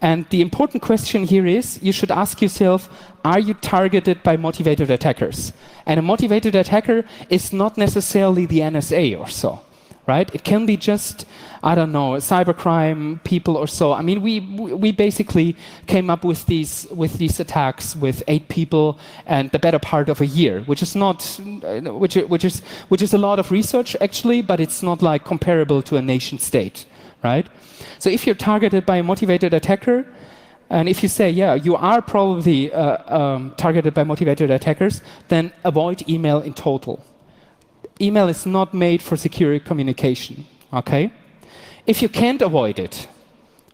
And the important question here is, you should ask yourself, are you targeted by motivated attackers? And a motivated attacker is not necessarily the NSA or so, right? It can be just, I don't know, cybercrime people or so. I mean, we basically came up with these attacks with 8 people and the better part of a year, which is not, which is a lot of research actually, but it's not like comparable to a nation state, right? So if you're targeted by a motivated attacker, and if you say, yeah, you are probably targeted by motivated attackers, then avoid email in total. Email is not made for secure communication, okay? If you can't avoid it,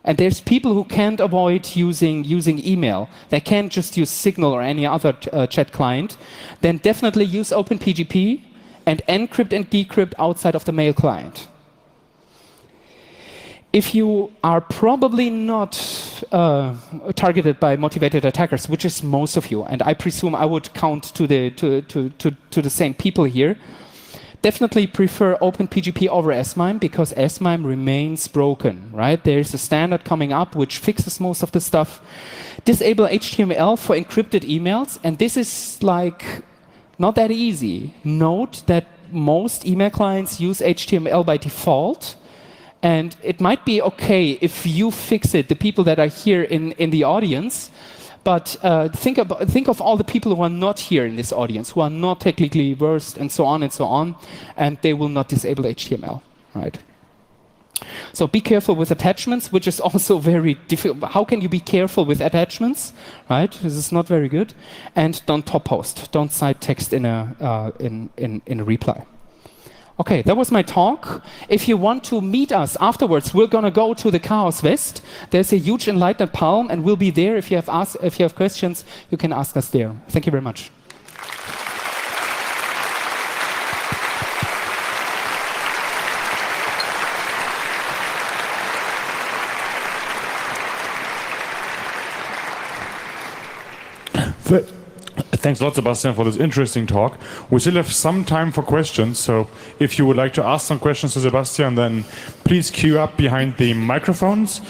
and there's people who can't avoid using email, they can't just use Signal or any other chat client, then definitely use OpenPGP and encrypt and decrypt outside of the mail client. If you are probably not targeted by motivated attackers, which is most of you, and I presume I would count to the same people here, definitely prefer OpenPGP over SMIME, because SMIME remains broken, right? There's a standard coming up which fixes most of the stuff. Disable HTML for encrypted emails, and this is like not that easy. Note that most email clients use HTML by default, and it might be okay if you fix it, the people that are here in the audience, but think of all the people who are not here in this audience, who are not technically versed and so on, and they will not disable HTML, right? So be careful with attachments, which is also very difficult. How can you be careful with attachments, right? This is not very good. And don't top post, don't cite text in a reply. Okay, that was my talk. If you want to meet us afterwards, we're going to go to the Chaos West. There's a huge enlightened palm, and we'll be there. If you have questions, you can ask us there. Thank you very much. Thanks a lot, Sebastian, for this interesting talk. We still have some time for questions, so if you would like to ask some questions to Sebastian, then please queue up behind the microphones,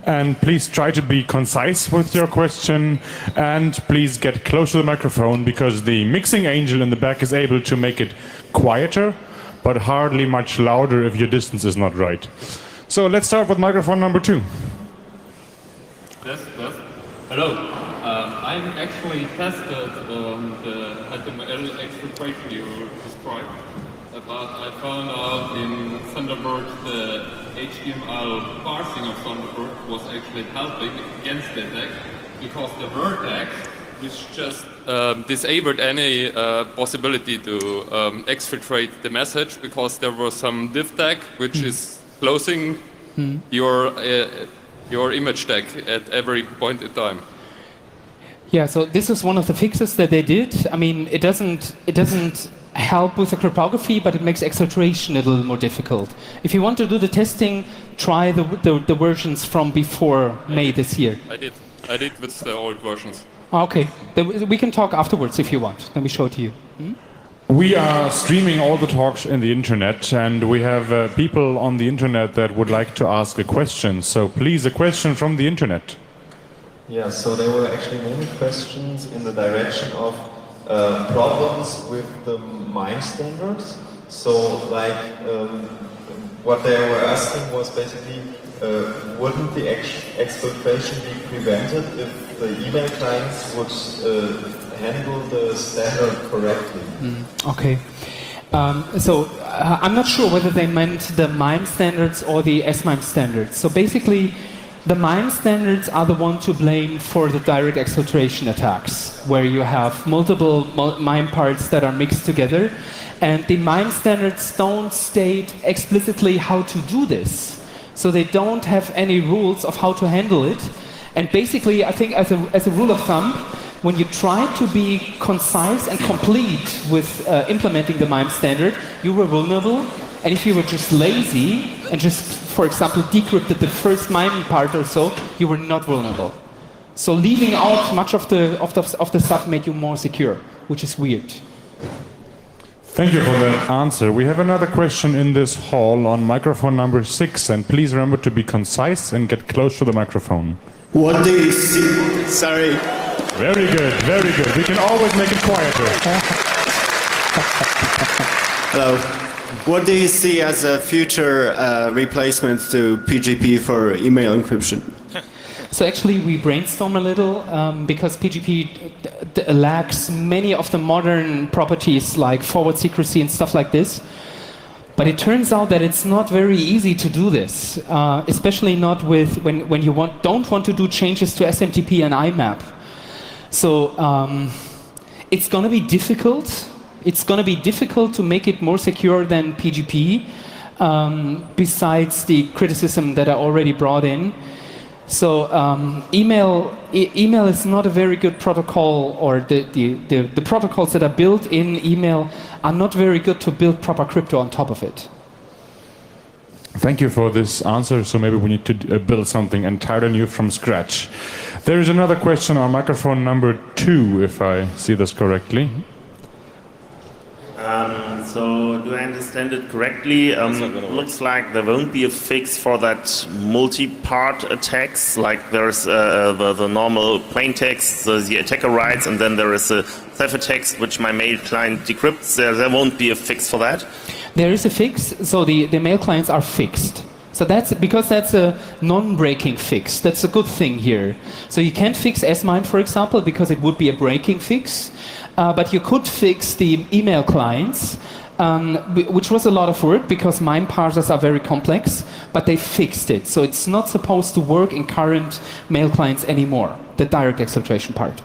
and please try to be concise with your question, and please get close to the microphone, because the mixing angel in the back is able to make it quieter, but hardly much louder if your distance is not right. So let's start with microphone number 2. Yes. Hello. I actually tested the HTML exfiltration you described, but I found out in Thunderbird the HTML parsing of Thunderbird was actually helping against the attack, because the vertex, which just disabled any possibility to exfiltrate the message, because there was some div tag which is closing your image tag at every point in time. Yeah, so this is one of the fixes that they did. I mean, it doesn't help with the cryptography, but it makes exfiltration a little more difficult. If you want to do the testing, try the versions from before May this year. I did with the old versions. Okay, we can talk afterwards if you want. Let me show it to you. We are streaming all the talks in the internet, and we have people on the internet that would like to ask a question. So please, a question from the internet. Yeah, so there were actually many questions in the direction of problems with the MIME standards. So, like, what they were asking was basically, wouldn't the exfiltration be prevented if the email clients would handle the standard correctly? Okay. So I'm not sure whether they meant the MIME standards or the SMIME standards. So basically, the MIME standards are the one to blame for the direct exfiltration attacks, where you have multiple MIME parts that are mixed together. And the MIME standards don't state explicitly how to do this. So they don't have any rules of how to handle it. And basically, I think as a rule of thumb, when you try to be concise and complete with implementing the MIME standard, you were vulnerable. And if you were just lazy and just, for example, decrypted the first MIME part or so, you were not vulnerable. So leaving out much of the stuff made you more secure, which is weird. Thank you for that answer. We have another question in this hall on microphone number 6, and please remember to be concise and get close to the microphone. What do you see? Sorry. Very good, very good. We can always make it quieter. Hello. What do you see as a future replacement to PGP for email encryption? So actually we brainstorm a little because PGP lacks many of the modern properties like forward secrecy and stuff like this. But it turns out that it's not very easy to do this, especially not with when you don't want to do changes to SMTP and IMAP. So it's going to be difficult. It's going to be difficult to make it more secure than PGP, besides the criticism that I already brought in. So email is not a very good protocol, or the protocols that are built in email are not very good to build proper crypto on top of it. Thank you for this answer. So maybe we need to build something entirely new from scratch. There is another question on microphone number 2, if I see this correctly. So do I understand it correctly? Looks like there won't be a fix for that multi-part attacks. Like there's the normal plain text, the attacker writes, and then there is a cipher text which my mail client decrypts. There won't be a fix for that. There is a fix. So the mail clients are fixed. So that's because that's a non-breaking fix. That's a good thing here. So you can't fix S-MIME, for example, because it would be a breaking fix. But you could fix the email clients, which was a lot of work because MIME parsers are very complex, but they fixed it. So it's not supposed to work in current mail clients anymore, the direct exfiltration part.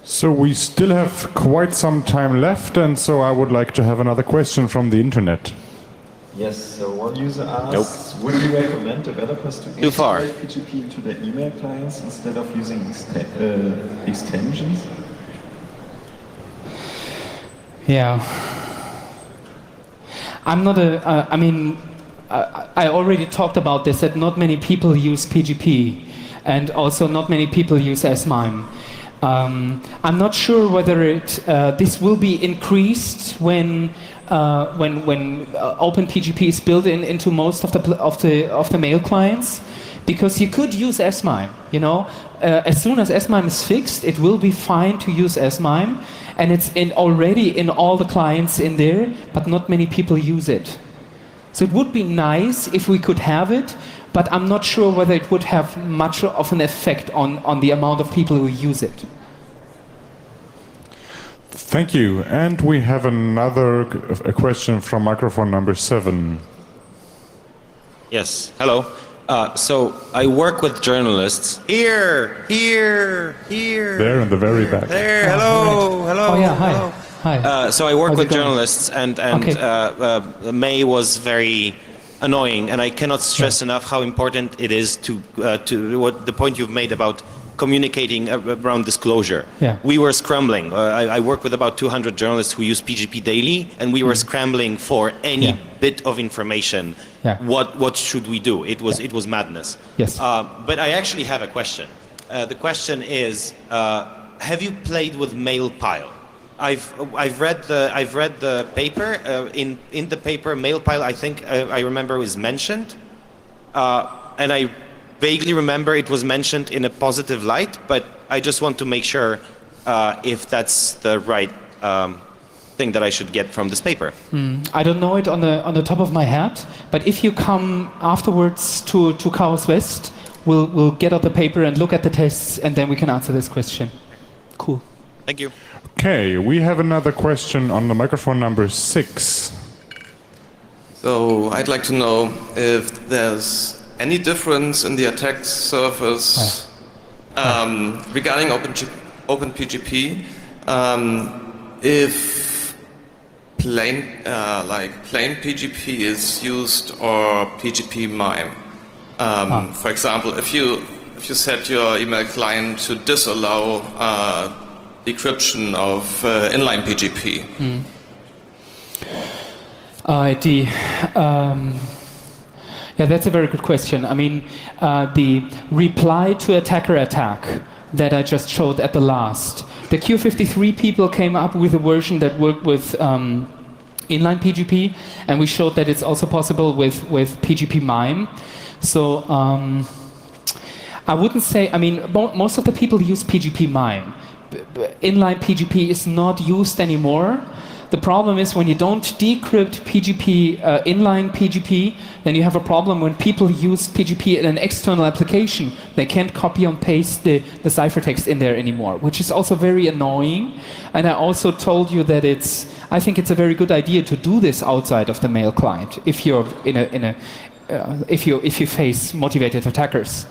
So we still have quite some time left, and so I would like to have another question from the internet. Yes, so one user asks, would you recommend developers to integrate PGP into their email clients instead of using extensions? Yeah. I'm not I mean, I already talked about this, that not many people use PGP, and also not many people use S-MIME. I'm not sure whether this will be increased when OpenPGP is built into most of the mail clients, because you could use S-MIME. You know, as soon as S-MIME is fixed, it will be fine to use S-MIME, and it's already in all the clients in there, but not many people use it. So it would be nice if we could have it, but I'm not sure whether it would have much of an effect on the amount of people who use it. Thank you. And we have a question from microphone number 7. Yes, hello. So I work with journalists. Here. There in the very back. There, hello. Oh yeah, hi. Hello. Hi. So I work How's with it going? journalists, and Okay. May was very annoying, and I cannot stress enough how important it is to what the point you've made about communicating around disclosure. Yeah. We were scrambling. I work with about 200 journalists who use PGP daily, and we were scrambling for any bit of information. Yeah. What should we do? It was madness. Yes. But I actually have a question. The question is, have you played with MailPile? I've read the paper. In the paper, MailPile, I think I remember, was mentioned, and I vaguely remember it was mentioned in a positive light. But I just want to make sure if that's the right thing that I should get from this paper. I don't know it on the top of my head, but if you come afterwards to Chaos West, we'll get out the paper and look at the tests, and then we can answer this question. Cool. Thank you. Okay, we have another question on the microphone number 6. So I'd like to know if there's any difference in the attack surface regarding OpenPGP, if plain PGP is used or PGP MIME. For example, if if you set your email client to disallow decryption of inline PGP. Yeah, that's a very good question. I mean, the reply to attacker attack that I just showed at the last, the Q53 people came up with a version that worked with inline PGP, and we showed that it's also possible with PGP MIME. So I wouldn't say, I mean, most of the people use PGP MIME. Inline PGP is not used anymore. The problem is when you don't decrypt PGP, inline PGP, then you have a problem when people use PGP in an external application. They can't copy and paste the ciphertext in there anymore, which is also very annoying. And I also told you that I think it's a very good idea to do this outside of the mail client if you're if you face motivated attackers.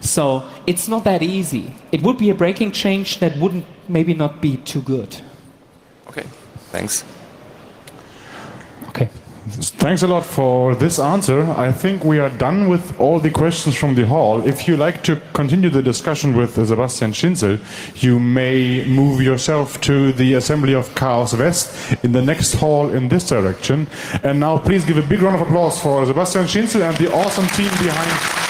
So it's not that easy. It would be a breaking change that wouldn't maybe not be too good. Okay, thanks. Okay. Thanks a lot for this answer. I think we are done with all the questions from the hall. If you like to continue the discussion with Sebastian Schinzel, you may move yourself to the Assembly of Chaos West in the next hall in this direction. And now please give a big round of applause for Sebastian Schinzel and the awesome team behind